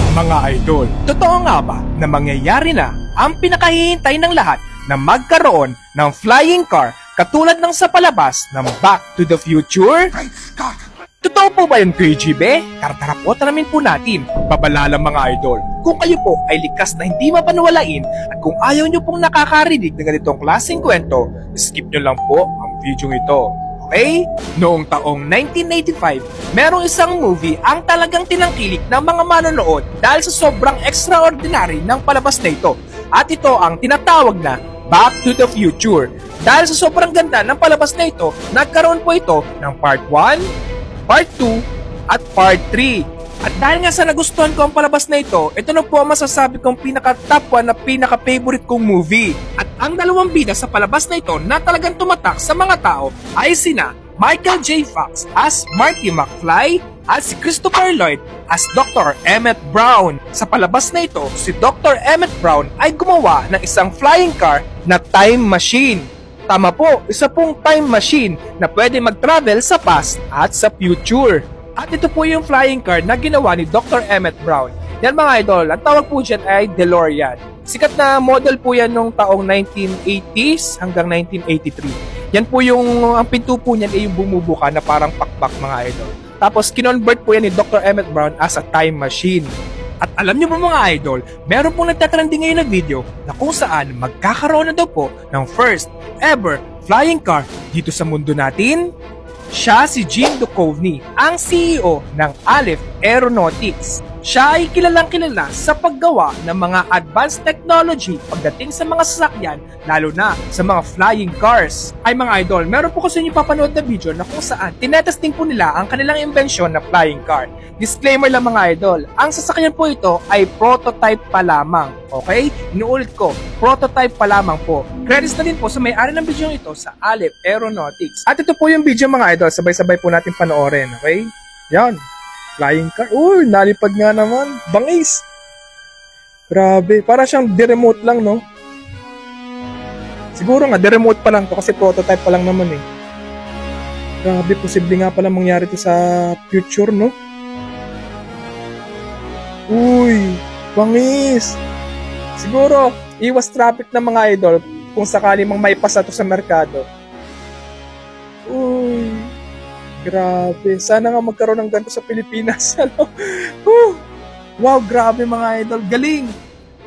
Mga idol, totoo nga ba na mangyayari na ang pinakahihintay ng lahat na magkaroon ng flying car katulad ng sa palabas ng Back to the Future? Totoo po ba yun, Kuya GB? Tara po, tanamin po natin. Babalalang mga idol, kung kayo po ay likas na hindi mapanuwalain at kung ayaw nyo pong nakakarinig ng ganitong klaseng kwento, skip nyo lang po ang video ito. Okay? Noong taong 1985, merong isang movie ang talagang tinangkilik ng mga manonood dahil sa sobrang extraordinary ng palabas na ito. At ito ang tinatawag na Back to the Future. Dahil sa sobrang ganda ng palabas na ito, nagkaroon po ito ng Part 1, Part 2, at Part 3. At dahil nga sa nagustuhan ko ang palabas na ito na po ang masasabi kong pinaka-top 1 na pinaka-favorite kong movie. At ang dalawang bida sa palabas na ito na talagang tumatak sa mga tao ay sina Michael J. Fox as Marty McFly at si Christopher Lloyd as Dr. Emmett Brown. Sa palabas na ito, si Dr. Emmett Brown ay gumawa ng isang flying car na time machine. Tama po, isa pong time machine na pwede mag-travel sa past at sa future. At ito po yung flying car na ginawa ni Dr. Emmett Brown. Yan mga idol, ang tawag po dyan ay DeLorean. Sikat na model po yan nung taong 1980s hanggang 1983. Yan po yung, ang pinto po niyan ay yung bumubuka na parang pakpak mga idol. Tapos kinonvert po yan ni Dr. Emmett Brown as a time machine. At alam niyo ba mga idol, meron pong nagtatrending ngayon na video na kung saan magkakaroon na daw po ng first ever flying car dito sa mundo natin. Siya si Jim Duchovny, ang CEO ng Aleph Aeronautics. Siya ay kilalang-kilala sa paggawa ng mga advanced technology pagdating sa mga sasakyan, lalo na sa mga flying cars. Ay mga idol, meron po kasi yung papanood na video na kung saan tinetesting po nila ang kanilang imbensyon na flying car. Disclaimer lang mga idol, ang sasakyan po ito ay prototype pa lamang. Okay? Inuulit ko, prototype pa lamang po. Credits na din po sa may-ari ng video ito sa Aleph Aeronautics. At ito po yung video mga idol, sabay-sabay po natin panoorin. Okay? Yan. Flying car. Uy, nalipad nga naman. Bangis. Grabe. Para siyang de-remote lang, no? Siguro nga, de-remote pa lang to kasi prototype pa lang naman eh. Grabe, posible nga pala mangyari to sa future, no? Uy, bangis. Siguro, iwas traffic ng mga idol kung sakali mang maipasa to sa merkado. Uy. Grabe. Sana nga magkaroon ng ganito sa Pilipinas. Wow, grabe mga idol. Galing.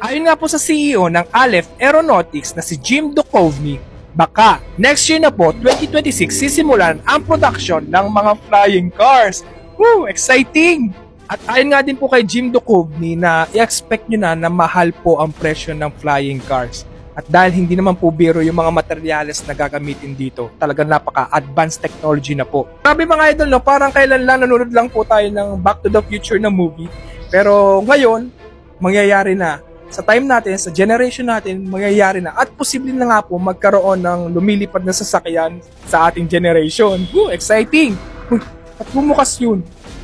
Ayon nga po sa CEO ng Aleph Aeronautics na si Jim Duchovny, baka next year na po, 2026, sisimulan ang production ng mga flying cars. Woo, exciting! At ayon nga din po kay Jim Duchovny na i-expect nyo na mahal po ang presyo ng flying cars. At dahil hindi naman po biro yung mga materyales na gagamitin dito, talagang napaka-advanced technology na po. Grabe mga idol, no? Parang kailan lang nanonood lang po tayo ng Back to the Future na movie. Pero ngayon, mangyayari na. Sa time natin, sa generation natin, mangyayari na. At posible na nga po magkaroon ng lumilipad na sasakyan sa ating generation. Exciting! At bumukas yun.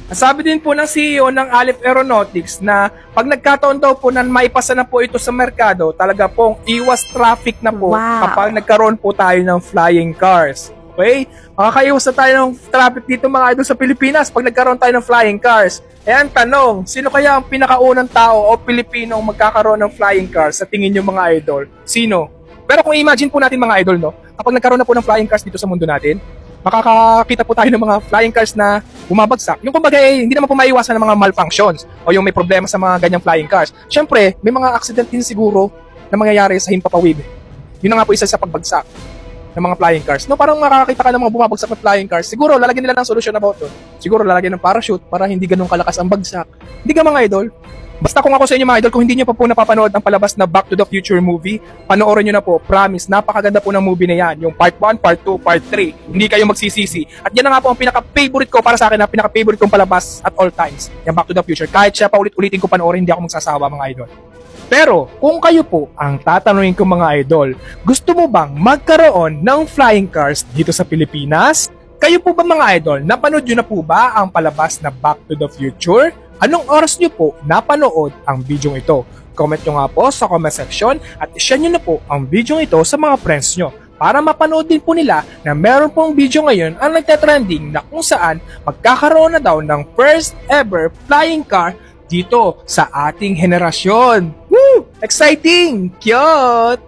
Sabi din po ng CEO ng Aleph Aeronautics na pag nagkataon daw po na maipasa na po ito sa merkado, talaga pong iwas traffic na po kapag nagkaroon po tayo ng flying cars. Okay? Makakaiwas na tayo ng traffic dito mga idol sa Pilipinas pag nagkaroon tayo ng flying cars. Eh ang tanong, sino kaya ang pinakaunang tao o Pilipino ang magkakaroon ng flying cars sa tingin nyo mga idol? Sino? Pero kung imagine po natin mga idol, no? Kapag nagkaroon na po ng flying cars dito sa mundo natin, makakakita po tayo ng mga flying cars na bumabagsak. Yung kumbaga hindi naman po maiwasan ng mga malfunctions o yung may problema sa mga ganyang flying cars. Siyempre, may mga accident din siguro na mangyayari sa himpapawid. Yun na nga po isa sa pagbagsak ng mga flying cars. No, parang makakakita ka ng mga bumabagsak na flying cars. Siguro lalagyan nila ng solusyon about doon. Siguro lalagyan ng parachute para hindi ganun kalakas ang bagsak. Hindi ka mga idol. Basta kung ako sa inyo mga idol, kung hindi nyo pa po napapanood ang palabas na Back to the Future movie, panoorin nyo na po. Promise, napakaganda po ng movie na yan. Yung Part 1, Part 2, Part 3. Hindi kayo magsisisi. At yan na nga po ang pinaka-favorite ko para sa akin, na pinaka-favorite kong palabas at all times. Yung Back to the Future. Kahit siya pa ulit-ulitin ko panoorin, hindi ako magsasawa mga idol. Pero, kung kayo po ang tatanungin ko mga idol, gusto mo bang magkaroon ng flying cars dito sa Pilipinas? Kayo po ba mga idol, napanood nyo na po ba ang palabas na Back to the Future? Anong oras nyo po napanood ang video ito? Comment nyo nga po sa comment section at ishare nyo na po ang video ito sa mga friends nyo para mapanood din po nila na meron pong video ngayon ang nagtatrending na kung saan magkakaroon na daw ng first ever flying car dito sa ating henerasyon. Woo! Exciting! Cute!